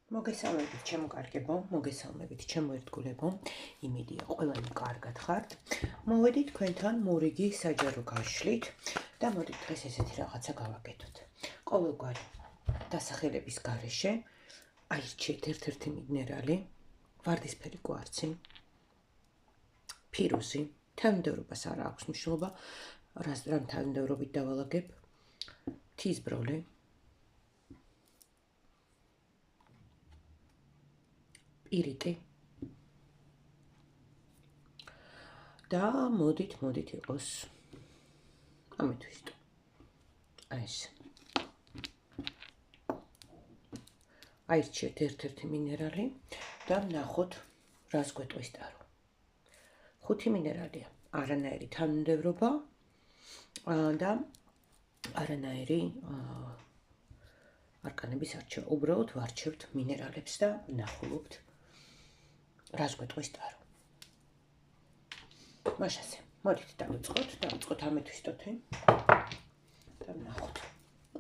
მოგესალმებით ჩემო კარგებო, მოგესალმებით ჩემო ერთგულებო. იმედია ყველანი კარგად ხართ. მოვედით თქვენთან მორიგი საჯარო გაშლით და მოდით დღეს ესეთი რაღაცა გავაკეთოთ. ყოველგვარი დასახელების გარეშე აირჩიეთ ერთ-ერთი მინერალი, ვარდისფერი კვარცი, ფირუსი, თანმიმდევრობას არ აქვს მნიშვნელობა, რამ თანმიმდევრობით დავალაგებ, თიზბროლი, პირიტი და მოდით იყოს ამეთვისთ. ეს აირჩიეთ ერთ-ერთი მინერალი და ვნახოთ რას გვეტყვის ტარო. 5 მინერალია, არანაირი თანმიმდევრობა და არანაირი არკანების არჩევა. უბრალოდ ვარჩევთ მინერალებს და ვნახულობთ რას გვეტყვის ტარო. მაშასე, მოდით დავიწყოთ ამეთვისტოთი და ვნახოთ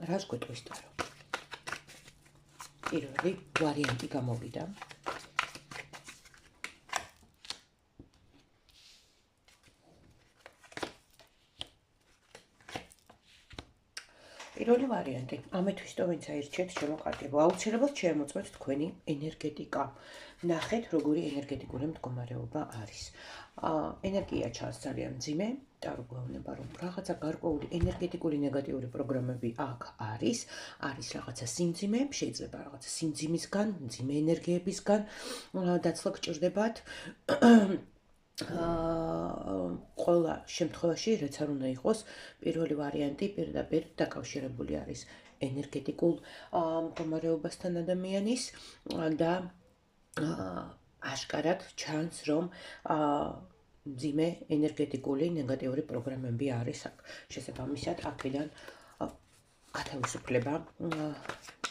რას გვეტყვის ტარო. პირველი ვარიანტი გამოვიდა. პირველი ვარიანტი, ამეთვისტო ვინც აირჩიეთ ჩემო კარგებო, აუცილებლად შეემოწმეთ თქვენი ენერგეტიკა. ნახეთ, როგორი ენერგეტიკული მდგომარეობა არის. ენერგია ჩანს ძალიან მძიმე, ტარო გვეუბნება, რომ რაღაცა გარკვეული ენერგეტიკული ნეგატიური პროგრამები აქ არის რაღაცა სიმძიმე, შეიძლება რაღაცა სიმძიმისგან, მძიმე ენერგიებისგან დაცლა გჭირდებათ. ყველა შემთხვევაში, რაც არ უნდა იყოს, პირველი ვარიანტი პირდაპირ დაკავშირებული არის ენერგეტიკულ მდგომარეობასთან ადამიანის და აშკარად ჩანს, რომ მძიმე ენერგეტიკული ნეგატიური პროგრამები არის აქ. შესაბამისად, აქედან გათავისუფლება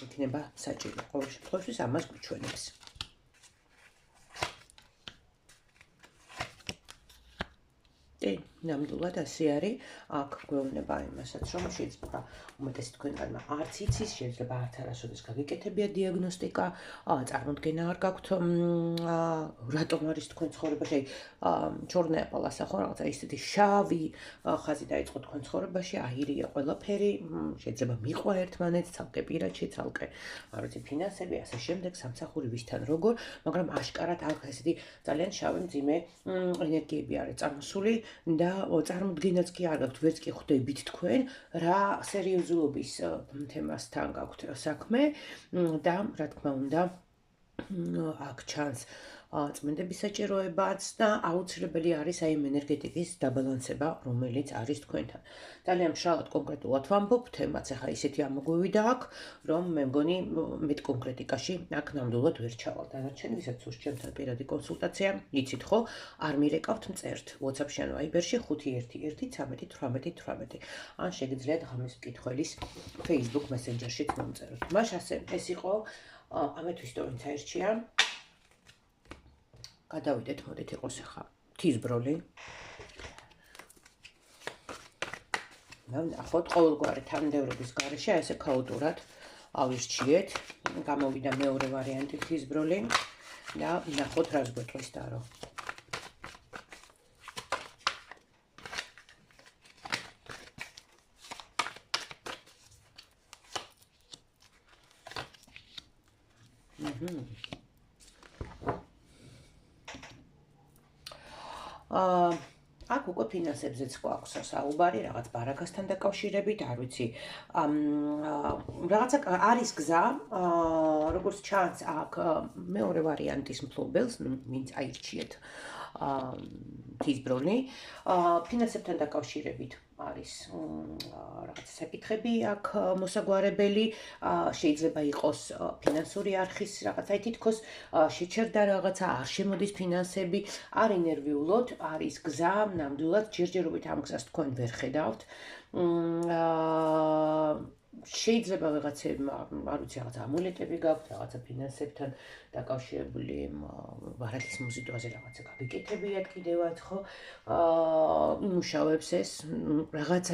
იქნება საჭირო. ყოველ შემთხვევაში ამას გვიჩვენებს. ნამდვილად ასე არის. აქ გვეუბნება იმასაც, რომ შეიძლება უმეტესი თქვენგანმა არც იცის, შეიძლება არც არასოდეს გაგიკეთებიათ დიაგნოსტიკა, წარმოდგენა არ გაქვთ, რატომ არის თქვენ ცხოვრებაში, ჩორნია პალასა ხო, რაღაცა ისეთი შავი ხაზი დაიწყო თქვენ ცხოვრებაში, აირია ყველაფერი, შეიძლება მიყვა ერთმანეთს, ცალკე პირადში, ცალკე არ ვიცი ფინანსები, ასე შემდეგ, სამსახური ვისთან როგორ, მაგრამ აშკარად აქ ესეთი ძალიან შავი მძიმე ენერგიები არის წამოსული და წარმოდგენაც კი არ გაქვთ, ვერც კი ხვდებით თქვენ რა სერიოზულობის თემასთან გაქვთ საქმე და რა თქმა უნდა აქ ჩანს წმენდების საჭიროებაც და აუცილებელი არის აი ენერგეტიკის დაბალანსება, რომელიც არის თქვენთან. ძალიან მშრალად კონკრეტულად ვამბობ, თემაც ახლა ისეთი ამოგვივიდა აქ, რომ მე მგონი მეტ კონკრეტიკაში აქ ნამდვილად ვერ ჩავალ. დანარჩენი, ვისაც სურს ჩემთან პირადი კონსულტაცია, იცით ხო, არ მირეკავთ, მწერთ WhatsApp-ში ან Viber-ში 511-13-18. ან შეგიძლიათ ღამის მკითხველის Facebook Messenger-შიც მომწეროთ. მაშასე, ეს იყო ამეთვისტო ვინც აირჩია. გადავიდეთ, მოდით იყოს ახლა თიზბროლი. ნახოთ, ყოველგვარი თანმიმდევრობის გარეშე ესე ქაოტურად ავირჩიეთ. გამოვიდა მეორე ვარიანტი თიზბროლი და ნახოთ რას გვეტყვის ტარო. აქ უკვე ფინანსებზეც გვაქვს საუბარი, რაღაც ბარაკასთან დაკავშირებით, არ ვიცი, რაღაცა არის გზა, როგორც ჩანს აქ მეორე ვარიანტის მფლობელს, ვინც აირჩიეთ თიზბროლი, ფინანსებთან დაკავშირებით არის რაღაც საკითხები აქ მოსაგვარებელი, შეიძლება იყოს ფინანსური არხის რაღაცა თითქოს შეჩერდა რაღაცა, არ შემოდის ფინანსები, არ ინერვიულოთ, არის გზა, ნამდვილად ჯერჯერობით ამ გზას თქვენ ვერ ხედავთ. შეიძლება ვიღაცებმა, არ ვიცი, რაღაცა ამულეტები გაქვთ, რაღაცა ფინანსებთან დაკავშირებული ვარალის მოზიდვაზე რაღაცა გაგიკეთებიათ კიდევაც, ხო? იმუშავებს ეს,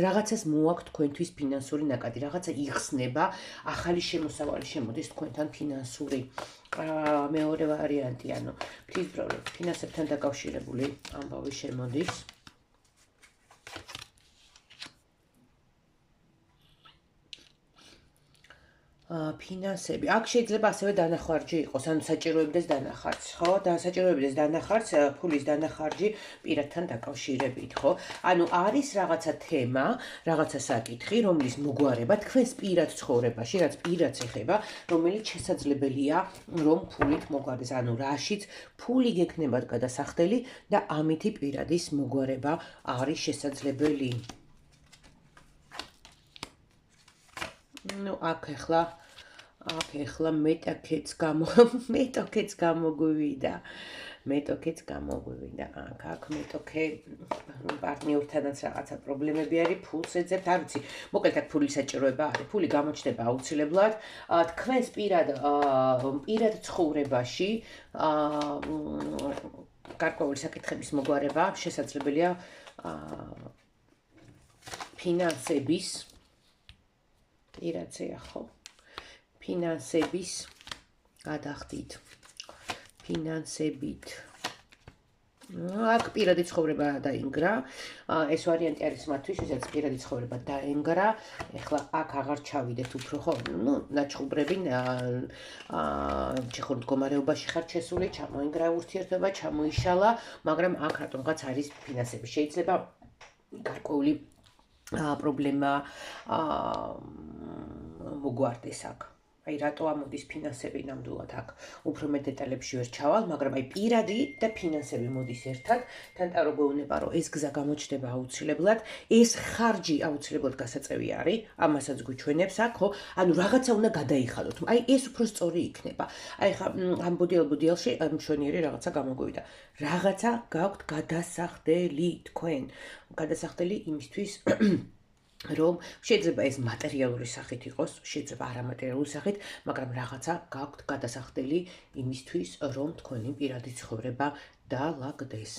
რაღაცას მოაქვთ თქვენთვის ფინანსური ნაკადი, რაღაცა იხსნება, ახალი შემოსავალი შემოდის თქვენთან ფინანსური. მეორე ვარიანტი, ანუ ფინანსებთან დაკავშირებული ამბავი შემოდის. ფინანსები. აქ შეიძლება ასევე დანახარჯი იყოს, ანუ საჭიროებდეს დანახარჯს, ხო? და საჭიროებდეს დანახარჯს, ფულის დანახარჯი პირადთან დაკავშირებით, ხო? ანუ არის რაღაცა თემა, რაღაცა საკითხი, რომლის მოგვარება თქვენს პირად ცხოვრებაში, რაც პირადს ეხება, რომელიც შესაძლებელია, რომ ფულით მოგვარდეს, ანუ რაშიც ფული გექნებათ გადასახდელი და ამითი პირადის მოგვარება არის შესაძლებელი. ну აქ ახლა მეტოქეც გამოგვივიდა. აქ მეტოქე პარტნიორთანაც რაღაცა პრობლემები არის, ფულს ეძებთ, არ ვიცი. მოკლედ აქ ფულის საჭიროება არის, ფული გამოჩნდება აუცილებლად. თქვენს პირად ცხოვრებაში გარკვეული საკითხების მოგვარება შესაძლებელია ფინანსების პირადზეა, ხო? ფინანსების გადახდით. ფინანსებით. აქ პირადი ცხოვრება დაინგრა. ეს ვარიანტი არის მათთვის, ვისაც პირადი ცხოვრება დაენგრა. ეხლა აქ აღარ ჩავიდეთ უფრო, ხო? ნაჩხუბრები ჩეხურ მდგომარეობაში ხარ ჩესული, ჩამოინგრა ურთიერთობა, ჩამოიშალა, მაგრამ აქ რატომღაც არის ფინანსები. შეიძლება გარკვეული პრობლემა მოგვარდეს აქ. აი რატო ამოდის ფინანსები ნამდვილად აქ. უფრო მეტ დეტალებში ვერ ჩავალ, მაგრამ აი პირადი და ფინანსები მოდის ერთად. თან ტარო გვეუბნება, რომ ეს გზა გამოჩნდება აუცილებლად, ეს ხარჯი აუცილებლად გასაწევი არის, ამასაც გვიჩვენებს აქ, ხო? ანუ რაღაცა უნდა გადაიხადოთ. აი ეს უფრო სწორი იქნება. აი ხა ამ ბოდიალში მშვენიერი რაღაცა გამოგვივიდა. რაღაცა გაქვთ გადასახდელი თქვენ. გადასახდელი იმისთვის რომ შეიძლება ეს მატერიალური სახით იყოს, შეიძლება არამატერიალური სახით, მაგრამ რაღაცა გაქვთ გადასახდელი იმისთვის, რომ თქვენი პირადი ცხოვრება დაალაგდეს.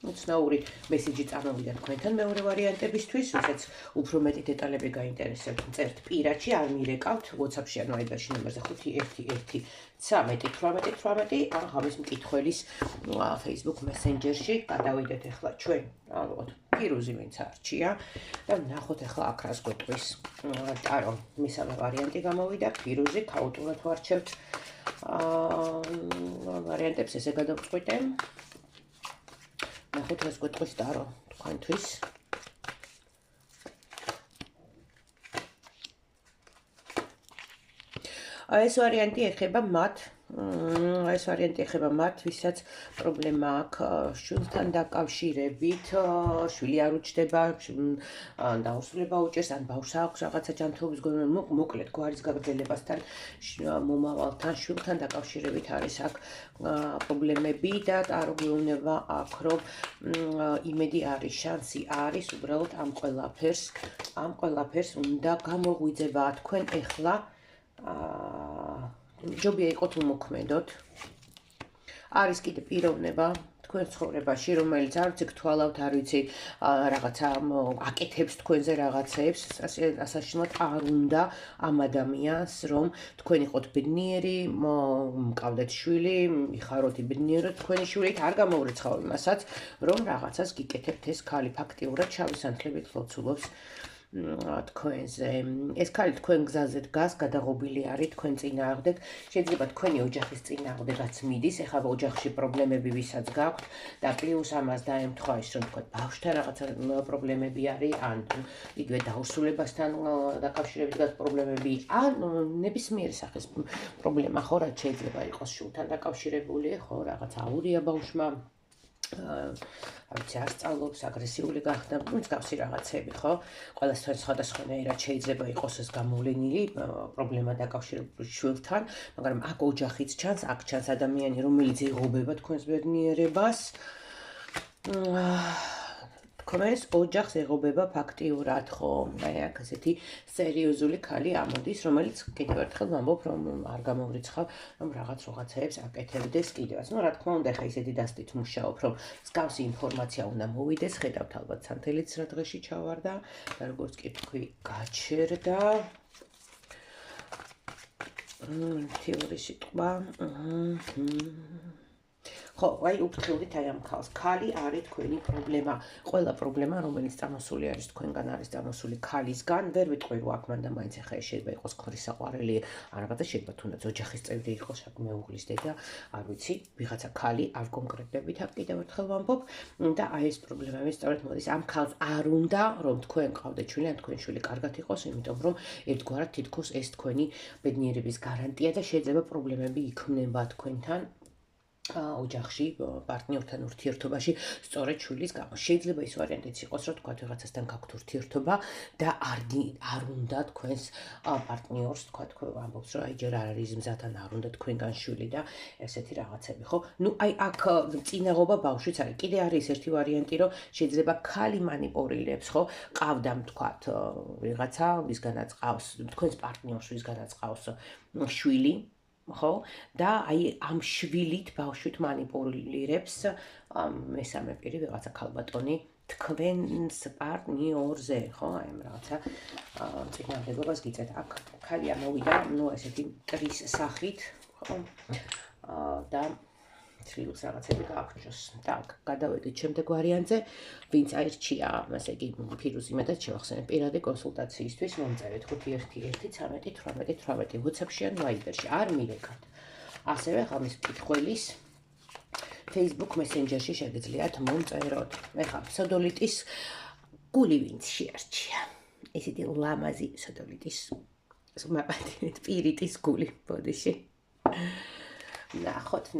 უცნაური მესიჯი წარმოვიდა თქვენთან მეორე ვარიანტებისთვის, ვისაც უფრო მეტი დეტალები გაინტერესებთ, წერთ პირადში, არ მირეკავთ, WhatsApp-ში ან Viber-ში ნომერზე 511131818 ან ღამის მკითხველის Facebook Messenger-ში გადავიდეთ ახლა ჩვენ, ალბათ ფირუზი ვინც არჩია და ნახოთ ახლა აქ რას გვეტყვის. ტარო მისამე ვარიანტი გამოვიდა, ფირუზი, ქაოტურად ვარჩევთ ვარიანტებს ესე გადავწყვიტე. ნახოთ რას გვეტყვის ტარო თქვენთვის. ეს ვარიანტი ეხება მათ, ვისაც პრობლემა აქვს შვილთან დაკავშირებით, შვილი არ უჩნდება, დაუსრულება უჭერს, ან ბავშვს აქვს რაღაცა ჯანმრთელობის გონიერი, მოკლედ გვარის გაგრძელებასთან, მომავალთან, შვილთან დაკავშირებით არის აქ პრობლემები და ტარო გვეუბნება აქ, რომ იმედი არის, შანსი არის, უბრალოდ ამ ყველაფერს უნდა გამოღვიძება თქვენ ეხლა ჯობია იყოთ უმოქმედოთ. არის კიდე პიროვნება თქვენ ცხოვრებაში, რომელიც არ ვიცი გთვალავთ, არ ვიცი რაღაცა აკეთებს თქვენზე რაღაცებს, ასაშინლად არ უნდა ამ ადამიანს, რომ თქვენ იყოთ ბედნიერი, მყავდეთ შვილი, იხაროთ ბედნიერად თქვენი შვილით, არ გამოვრიცხავ იმასაც, რომ რაღაცას გიკეთებთ ეს ქალი ფაქტიურად შავი სანთლებით ლოცულობს თქვენზე. ეს ქალი თქვენ გზაზე დგას, გადაღობილი არის თქვენ წინააღმდეგ. შეიძლება თქვენი ოჯახის წინააღმდეგაც მიდის, ეხლა ოჯახში პრობლემები ვისაც გაქვთ და პლუს ამას დაემთხვა ის, რომ თქვენ ბავშვთან რაღაცა პრობლემები არის, ან იგივე დაუსრულებასთან დაკავშირებით გაქვთ პრობლემები, ან ნებისმიერი სახის პრობლემა ხო, რაც შეიძლება იყოს შვილთან დაკავშირებული, ხო, რაღაცა აურია ბავშვმა. არ ვიცი, არ სწავლობს, აგრესიული გახდა, მსგავსი რაღაცები, ხო? ყველასთან სხვადასხვანაირად შეიძლება იყოს ეს გამოვლენილი პრობლემა დაკავშირებული შვილთან, მაგრამ აქ ოჯახიც ჩანს, აქ ჩანს ადამიანი, რომელიც იღობება თქვენს ბედნიერებას. თქვენს ოჯახს ეღობება ფაქტიურად, ხო? აი აქ ასეთი სერიოზული ქალი ამოდის, რომელიც კიდევ ერთხელ ვამბობ, რომ არ გამოვრიცხავ, რომ რაღაცეებს აკეთებდეს კიდევაც. რა თქმა უნდა, ხა ისეთი დასტით მუშაობ, რომ მსგავსი ინფორმაცია უნდა მოვიდეს, ხედავთ ალბათ სანთელიც რა დღეში ჩავარდა და როგორც კი თქვი, გაჩერდა. თეორიის სიტყვა. ხო, აი უფრთხილდით აი ამ ქალს. ქალი არის თქვენი პრობლემა. ყველა პრობლემა, რომელიც წამოსული არის თქვენგან, არის წამოსული ქალისგან. ვერ ვიტყვი, რომ აქ მანდა მაინც ახლა შეიძლება იყოს ქმრის საყვარელი, რაღაცა შეიძლება თუნდაც ოჯახის წევრი იყოს, აქ მეუღლის დედა, არ ვიცი, ვიღაცა ქალი არ კონკრეტებით აქ კიდევ ერთხელ ვამბობ და აი ეს პრობლემები სწორედ მოდის. ამ ქალს არ უნდა, რომ თქვენ ყავდეთ შვილი, ან თქვენი შვილი კარგად იყოს, იმიტომ რომ ერთგვარად თითქოს ეს თქვენი ბედნიერების გარანტია და შეიძლება პრობლემები იქმნება თქვენთან. ოჯახში, პარტნიორთან ურთიერთობაში, სწორედ შვილის გამო. შეიძლება ის ვარიანტიც იყოს, რომ თქვა ვიღაცასთან გაქვთ ურთიერთობა და არ უნდა თქვენს პარტნიორს, თქვა ამბობს, რომ აი ჯერ არ არის მზად, არ უნდა თქვენგან შვილი და ესეთი რაღაცები, ხო? ნუ აი აქ წინაღობა ბავშვიც არის. კიდე არის ერთი ვარიანტი, რომ შეიძლება ქალი მანიპულირებს, ხო? ყავდა თქვათ ვიღაცა, ვისგანაც ყავს, თქვენს პარტნიორს ვისგანაც ყავს შვილი. ხო და აი ამ შვილით ბავშვით მანიპულირებს მესამე პირი ვიღაცა ქალბატონი თქვენს პარტნიორზე, ხო? აი ამ რაღაცა წინააღმდეგობას გიწევთ. აქ ქალი ამოვიდა, ნუ ესეთი ტრის სახით, ხო? და ცდილობს რაღაცები გააჩნოს. და გადავედით შემდეგ ვარიანტზე, ვინც აირჩია, ასე იგი ფირუზი მეტად შევახსენებ პირადი კონსულტაციისთვის, მომწერეთ 5131318 WhatsApp-ში ან Viber-ში, არ მირეკავთ. ასევე ღამის მკითხველის Facebook Messenger-ში შეგიძლიათ მომწეროთ. ეხლა სოდოლიტის გული ვინც შეარჩია. ესეთი ლამაზი სოდოლიტის პირიტის გული ბოდიში. ნახოთ,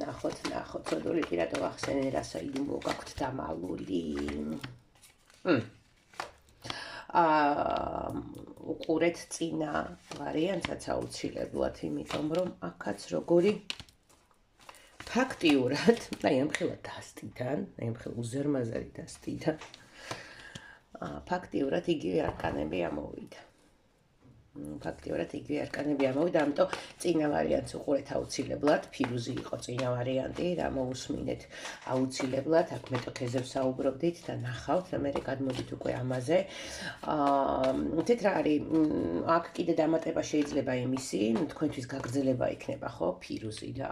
სოდოლიტი რატო ახსენე, რასა იუმო გაქვთ დამალული. უყურეთ წინა ვარიანტსაც აუცილებლად, იმიტომ რომ აქაც როგორი ფაქტიურად, აი ამ ხელა დასტიდან, აი ამ ხელა უზარმაზარი დასტიდან, ფაქტიურად იგივე არკანები ამოვიდა. ფაქტიურად იგივე არკანები ამოვიდა, ამიტომ წინა ვარიანტს უყურეთ აუცილებლად, ფირუზი იყო წინა ვარიანტი და მოусმინეთ აუცილებლად, აქ მეტოქეზე ვსაუბრობდით და ნახავთ, და მე გადმოდით უკვე ამაზე. თეთ რა არის, აქ კიდე დამატება შეიძლება იმისი, თქვენთვის გაგრძელება იქნება, ხო, ფირუზი და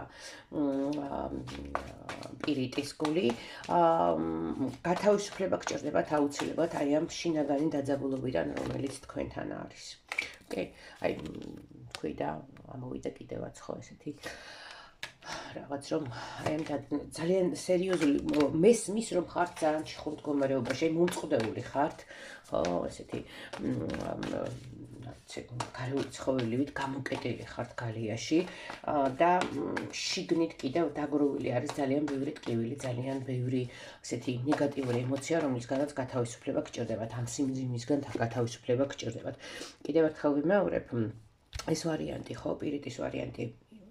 პირიტის გული. გათავისუფლება გჭირდებათ აუცილებლად აი ამ შინაგანი დაძაბულობიდან, რომელიც თქვენთან არის. აი თქვი და ამოვიდა კიდევაც ხო ესეთი რაღაც რომ აი ამ ძალიან სერიოზული მესმის რომ ხართ ძალიან ჩიხურ მდგომარეობაში, მომწყდეული ხართ, ხო, ესეთი გარეული ცხოველივით გამოკეტილი ხართ გალიაში და შიგნით კიდევ დაგროვილი არის ძალიან ბევრი ტკივილი, ძალიან ბევრი ესეთი ნეგატიური ემოცია, რომლისგანაც გათავისუფლება გჭირდებათ, ამ სიმძიმისგან გათავისუფლება გჭირდებათ. კიდევ ერთხელ ვიმეორებ, ეს ვარიანტი, ხო, პირიტის ვარიანტი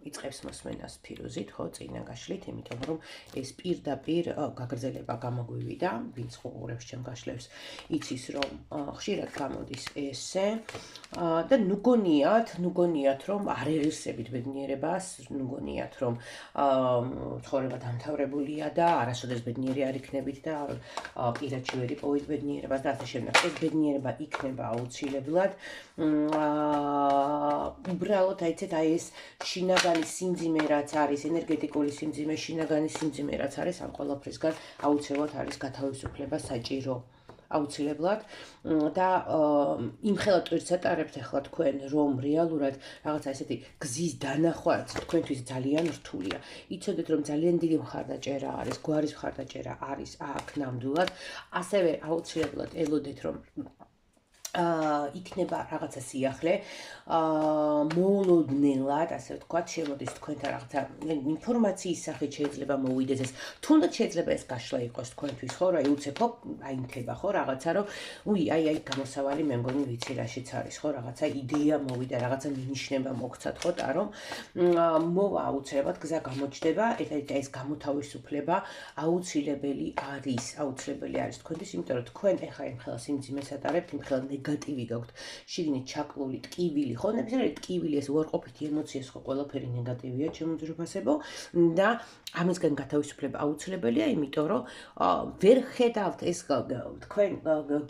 იწყებს მოსმენას ფირუზით, ხო, წინა გაშლით, იმიტომ რომ ეს პირდაპირ გაგრძელება გამოგვივიდა, ვინც უყურებს ჩემ გაშლებს, იცის რომ ხშირად გამოდის ესე და ნუგონიათ რომ არ ერისებით ბედნიერებას, ნუგონიათ რომ ცხოვრება დამთავრებულია და არასოდეს ბედნიერი არ იქნებით და პირადში ვერ იპოვით ბედნიერებას და ასე შემდეგ. ეს ბედნიერება იქნება აუცილებლად. უბრალოდ აიცეთ აი ეს შინაგანი სიმძიმე რაც არის, ენერგეტიკული სიმძიმე, შინაგანი სიმძიმე რაც არის, ამ ყველაფრისგან აუცილებლად არის გათავისუფლება საჭირო. აუცილებლად და იმხელა ტვირთს ატარებთ ახლა თქვენ, რომ რეალურად რაღაცა ესეთი გზის დანახვა თქვენთვის ძალიან რთულია. იცოდეთ რომ ძალიან დიდი მხარდაჭერა არის, გვარის მხარდაჭერა არის აქ ნამდვილად, ასევე აუცილებლად ელოდეთ რომ იქნება რაღაცა სიახლე მოულოდნელად, ასე ვთქვათ, შემოდის თქვენთან რაღაცა ინფორმაციის სახით შეიძლება მოვიდეს ეს. თუნდაც შეიძლება ეს გაშლა იყოს თქვენთვის, ხო, რა იუცებ, აი მთება, ხო, რაღაცა რომ აი გამოსავალი მე მგონი ვიცი რაშიც არის, ხო, რაღაცა იდეა მოვიდა, რაღაცა ნიშნება მოგცათ, ხო, ტარო. მოვა აუცილებლად გზა გამოჩდება, ეს გამოთავისუფლება აუცილებელი არის თქვენთვის, იმიტომ რომ თქვენ ეხლა იმ ხელს იმძიმეს ატარებთ, იმ ხელ ნეგატივი გაქვთ, შიგნით ჩაკლული, ტკივილი, ხო, ნებისმიერი ტკივილი, ეს უარყოფითი ემოციას, ხო, ყველაფერი ნეგატივია ჩემო ძროხასებო და ამისგან გათავისუფლება აუცილებელია, იმიტომ რომ ვერ ხედავთ ეს თქვენ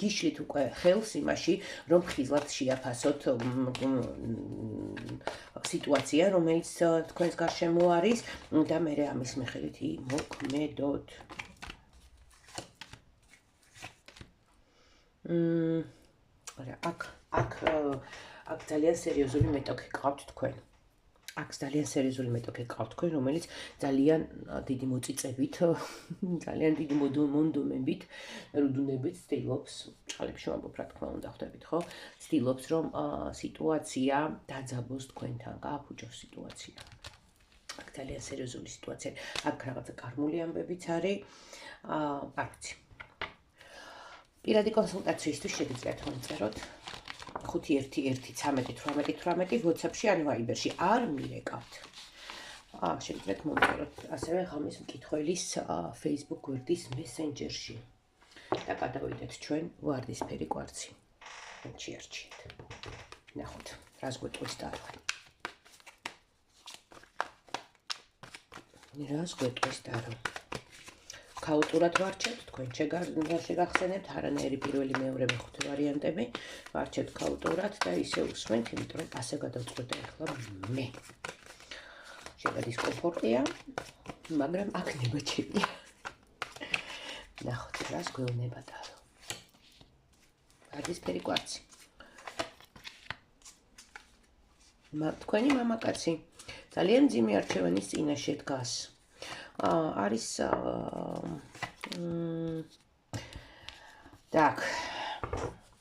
გიშლით უკვე ხელს იმაში, რომ ხიზლად შეაფასოთ სიტუაცია, რომელიც თქვენს გარშემო არის და მე ამის მიხედვით იმოქმედოთ. აქ ძალიან სერიოზული მეტოქი გყავთ თქვენ. რომელიც ძალიან დიდი მოწიწებით, ძალიან დიდი მონდომებით, რუდუნებით ცდილობს, ჭყალებში ვამბობ, რა თქმა უნდა, ხვდებით, ხო? ცდილობს, რომ სიტუაცია დაძაბოს თქვენთან, გააფუჭოს სიტუაცია. აქ ძალიან სერიოზული სიტუაცია. აქ რაღაცა კარმული ამბებიც არის. არ ვიცი. პირადი კონსულტაციისთვის შეგიძლიათ მომწეროთ 511131818 WhatsApp-ში ან Viber-ში არ მირეკავთ. შეგიძლიათ მომწეროთ ასევე ღამის მკითხველის Facebook გვერდის Messenger-ში. და გადავიდეთ ჩვენ ვარდისფერი კვარცი. შეარჩიეთ. ნახოთ, რას გვეტყვის და რა. ქაოტურად ვარჩევთ, თქვენ შეგახსენებთ არანაირი პირველი, მეორე, მეხუთე ვარიანტები, ვარჩევთ ქაოტურად და ისე უსმენთ, იმიტომ რომ ასე გადავწყვეტე ახლა მე. შეგადისკომფორტია, მაგრამ აქ ნებაჩებია. ნახოთ, რას გვეუბნება და ვარდისფერი კვარცი. თქვენი მამაკაცი ძალიან მძიმე არჩევანის წინაშე დგას. არის так.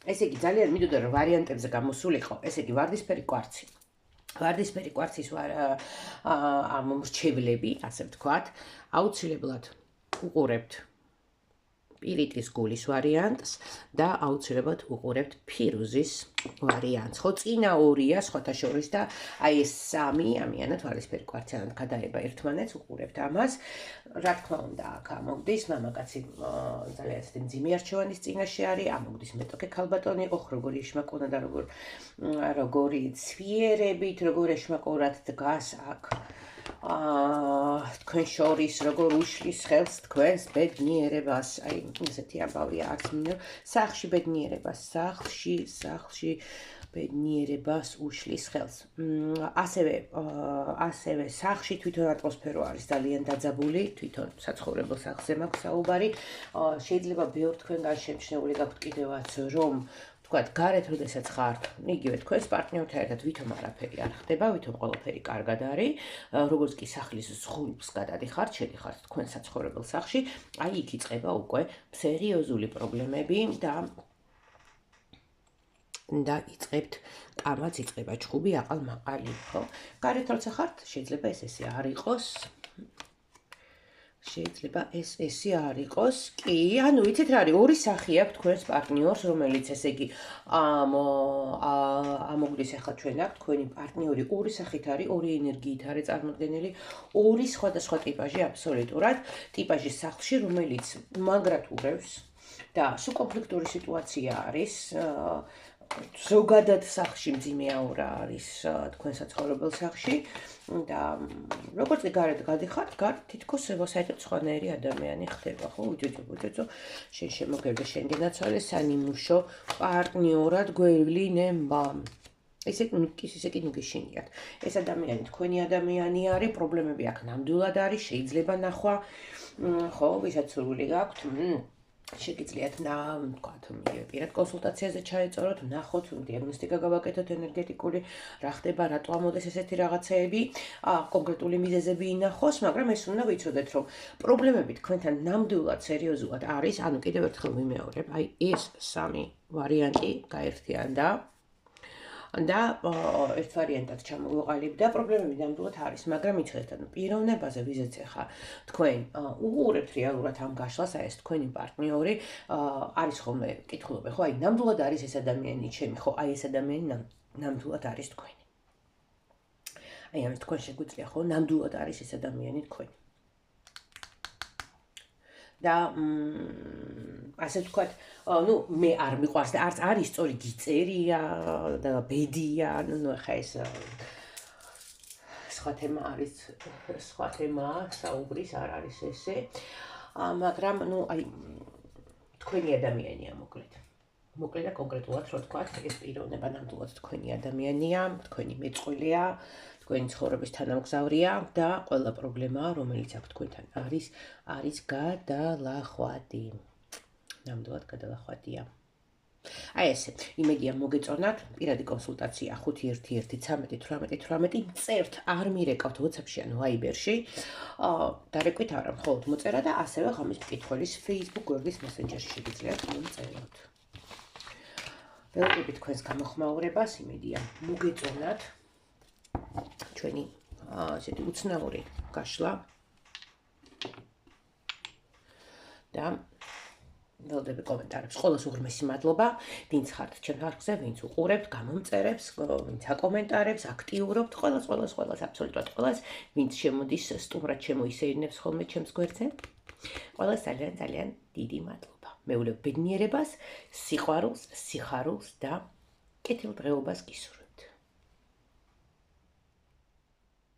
ესე იგი ძალიან მინდოდა რომ ვარიანტებზე გამოსულიყო, ესე იგი ვარდისფერი კვარცი. ვარდისფერი კვარცის ამომრჩევლები, ასე ვთქვათ, აუცილებლად უყურებთ პირიტის გულის ვარიანტს და აუცილებლად უყურებთ ფირუზის ვარიანტს. ხო, წინა ორია სხვათა შორის და აი ეს სამი ამიანად ვარდისფერი კვარციანად გადაება ერთმანეთს, უყურებთ ამას. რა თქმა უნდა, აქ ამოგდის მამაკაცი ძალიან მძიმე არჩევანის წინაშე არის, ამოგდის მეტოქე ქალბატონი იყო, როგორი ეშმაკონა და როგორი ცვიერებით, როგორ ეშმაკურად დგას აქ. თქვენ შორის როგორ უშლის ხელს თქვენს ბედნიერებას, აი ესეთი ამბავია არც მინდა, სახლში ბედნიერებას, სახლში ბედნიერებას უშლის ხელს. ასევე სახლში თვითონ ატმოსფერო არის ძალიან დაძაბული, თვითონ საცხოვრებელ სახლზე მაქვს საუბარი. შეიძლება ბევრ თქვენგან შემჩნეული გაქვთ კიდევაც, რომ თქვათ, გარეთ როდესაც ხართ, იგივე თქვენს პარტნიორთან ერთად ვითომ არაფერი არ ხდება, ვითომ ყველაფერი კარგად არის, როგორც კი სახლის ზღულს გადადიხართ, შედიხართ თქვენ საცხოვრებელ სახლში, აი იქ იწყება უკვე სერიოზული პრობლემები და იწყებთ კამაც, იწყება ჩხუბი, აყალ-მაყალი, ხო? გარეთ როცა ხართ, შეიძლება ესე არ იყოს. შეიძლება ესე არ იყოს. კი, ანუ ვიცით რა არის, ორი სახე აქვს თქვენს პარტნიორს, რომელიც ესე იგი ამოგდის ახლა ჩვენ აქ თქვენი პარტნიორი ორი სახით არის, ორი ენერგიით არის წარმოდგენილი, ორი სხვადასხვა ტიპაჟი აბსოლუტურად, ტიპაჟი სახლში, რომელიც მაგრად ურევს და სუკონფლიქტური სიტუაცია არის. ზოგადად სახლში მძიმე აურა არის თქვენ საცხოვრებელ სახლში და როგორც კი გარეთ გადიხართ, გარეთ თითქოს საერთოდ სხვანაირი ადამიანი ხდება, ხო? უჯოჯო შენ შემოგერდა შენ გენაცვალე სანიმუშო პარტნიორად გვევლინება. ესე კი ნუგიშინიათ. ეს ადამიანი თქვენი ადამიანი არის, პრობლემები აქ ნამდვილად არის, შეიძლება ნახვა, ხო, ვისაც სურვილი გაქვთ. შეგიძლიათ ვთქვათ, პირად კონსულტაციაზე ჩაეწოროთ, ვნახოთ, დიაგნოსტიკა გავაკეთოთ ენერგეტიკული, რა ხდება, რატო ამოდის ესეთი რაღაცეები, კონკრეტული მიზეზები ინახოს, მაგრამ ეს უნდა ვიცოდეთ, რომ პრობლემები თქვენთან ნამდვილად სერიოზულად არის, ანუ კიდევ ერთხელ ვიმეორებ, აი ეს სამი ვარიანტი გაერთიანდა და ერთ ვარიანტად ჩამოვიყალიბდა, პრობლემები ნამდვილად არის, მაგრამ იცოდეთ, ანუ პიროვნებაზე ვიზეც ახლა თქვენ უყურებთ რეალურად ამ გაშლას, აი ეს თქვენი პარტნიორი არის ხოლმე კითხულობენ, ხო, აი ნამდვილად არის ეს ადამიანი ჩემი, ხო, აი ეს ადამიანი ნამდვილად არის თქვენი. აი ამის თქვენ შეგვიძლია, ხო, ნამდვილად არის ეს ადამიანი თქვენი. და ასე ვთქვათ, ну, მე არ მიყვარს და არც არის სწორი გიწერია და ბედია, ну, ახლა ეს სხვა თემა არის, სხვა თემაა, საუბრის არ არის ესე. მაგრამ, ну, აი თქვენი ადამიანია მოკლედ. მოკლედ და კონკრეტულად რო ვთქვათ, ეს პიროვნება ნამდვილად თქვენი ადამიანია, თქვენი მეწყვილეა, თქვენი ცხოვრების თანამგზავრია და ყველა პრობლემა, რომელიც აქ თქვენთან არის გადალახვადი. ნამდვილად გადალახვადია. აი ესე, იმედია მოგეწონათ, პირადი კონსულტაცია 5111318 წერთ, არ მირეკავთ WhatsApp-ში ან Viber-ში. დარეკვით არა, მხოლოდ მოწერა და ასევე ღამის მკითხველის Facebook გვერდის Messenger-ში შეგიძლიათ მომწეროთ. ველოდებით თქვენს გამოხმაურებას, იმედია მოგეწონათ ჩვენი ესეთი უცნაური გაშლა და ველოდები კომენტარებს. ყველას უღრმესი მადლობა, ვინც ხართ ჩემ არხზე, ვინც უყურებთ, გამომწერებს, ვინც აკომენტარებს, აქტიურობთ, ყველას, აბსოლუტურად ყველას, ვინც შემოდის სტუმრად შემოისეირნებს ხოლმე ჩემს გვერდზე. ყველას ძალიან დიდი მადლობა. მეულებ ბედნიერებას, სიყვარულს, სიხარულს და კეთილდღეობას გისურვებთ.